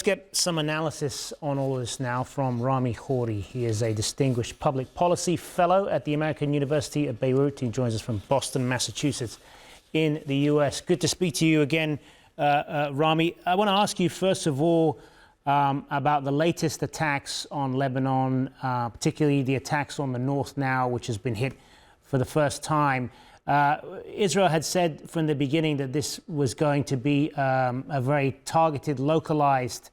get some analysis on all this now from Rami Khouri. He is a distinguished public policy fellow at the American University of Beirut. He joins us from Boston, Massachusetts in the US. Good to speak to you again, Rami. I want to ask you, first of all, about the latest attacks on Lebanon, particularly the attacks on the north now, which has been hit for the first time. Israel had said from the beginning that this was going to be a very targeted, localized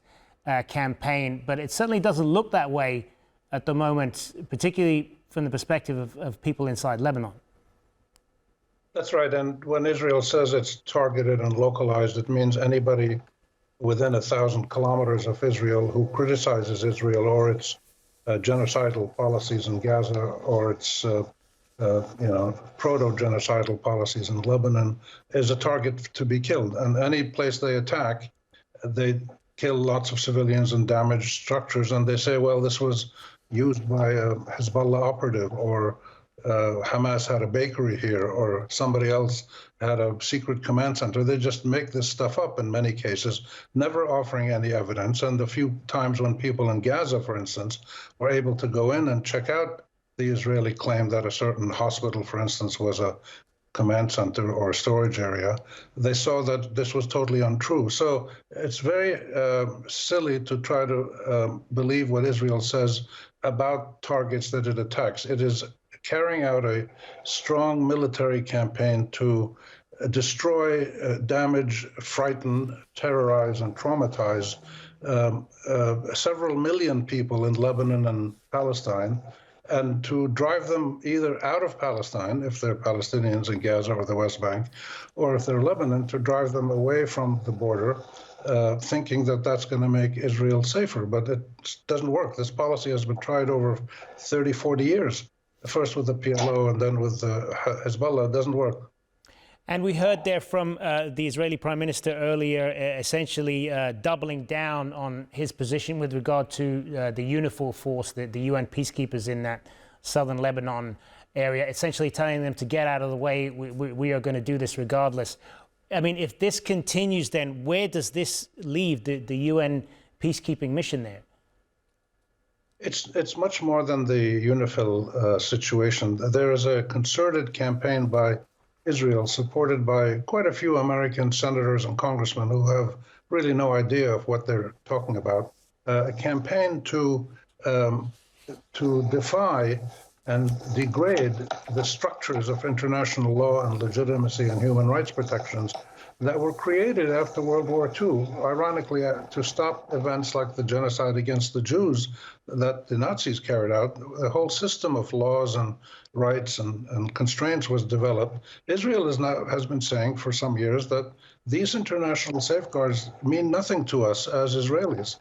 campaign, but it certainly doesn't look that way at the moment, particularly from the perspective of people inside Lebanon. That's right. And when Israel says it's targeted and localized, it means anybody within 1,000 kilometers of Israel who criticizes Israel or its genocidal policies in Gaza or its proto-genocidal policies in Lebanon is a target to be killed. And any place they attack, they kill lots of civilians and damage structures. And they say, well, this was used by a Hezbollah operative, or Hamas had a bakery here, or somebody else had a secret command center. They just make this stuff up in many cases, never offering any evidence. And the few times when people in Gaza, for instance, were able to go in and check out the Israeli claim that a certain hospital, for instance, was a command center or a storage area, they saw that this was totally untrue. So it's very silly to try to believe what Israel says about targets that it attacks. It is carrying out a strong military campaign to destroy, damage, frighten, terrorize, and traumatize several million people in Lebanon and Palestine, and to drive them either out of Palestine, if they're Palestinians in Gaza or the West Bank, or if they're Lebanon, to drive them away from the border, thinking that that's going to make Israel safer. But it doesn't work. This policy has been tried over 30, 40 years, first with the PLO and then with Hezbollah. It doesn't work. And we heard there from the Israeli Prime Minister earlier, essentially doubling down on his position with regard to the UNIFIL force, the UN peacekeepers in that southern Lebanon area, essentially telling them to get out of the way. We are going to do this regardless. I mean, if this continues, then where does this leave the UN peacekeeping mission there? It's much more than the UNIFIL situation. There is a concerted campaign by Israel, supported by quite a few American senators and congressmen who have really no idea of what they're talking about, a campaign to defy and degrade the structures of international law and legitimacy and human rights protections that were created after World War II, ironically, to stop events like the genocide against the Jews that the Nazis carried out. The whole system of laws and rights and constraints was developed. Israel has been saying for some years that these international safeguards mean nothing to us as Israelis.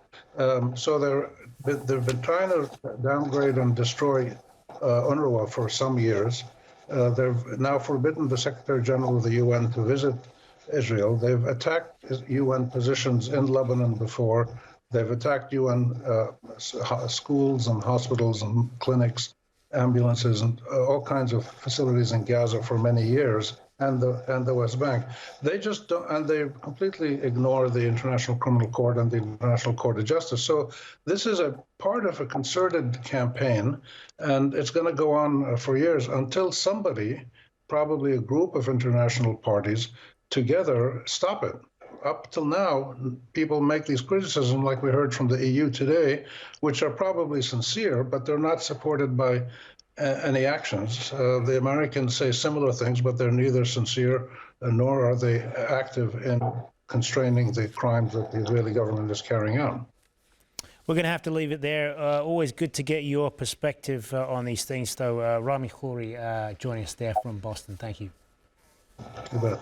So they've been trying to downgrade and destroy UNRWA for some years. They've now forbidden the Secretary General of the UN to visit Israel. They've attacked UN positions in Lebanon before. They've attacked UN schools and hospitals and clinics, ambulances, and all kinds of facilities in Gaza for many years, and the West Bank. They just don't, and they completely ignore the International Criminal Court and the International Court of Justice. So this is a part of a concerted campaign, and it's going to go on for years until somebody, probably a group of international parties, together stop it. Up till now, people make these criticisms, like we heard from the EU today, which are probably sincere, but they're not supported by any actions. The Americans say similar things, but they're neither sincere nor are they active in constraining the crimes that the Israeli government is carrying out. We're going to have to leave it there. Always good to get your perspective on these things, though. Rami Khouri joining us there from Boston. Thank you. You bet.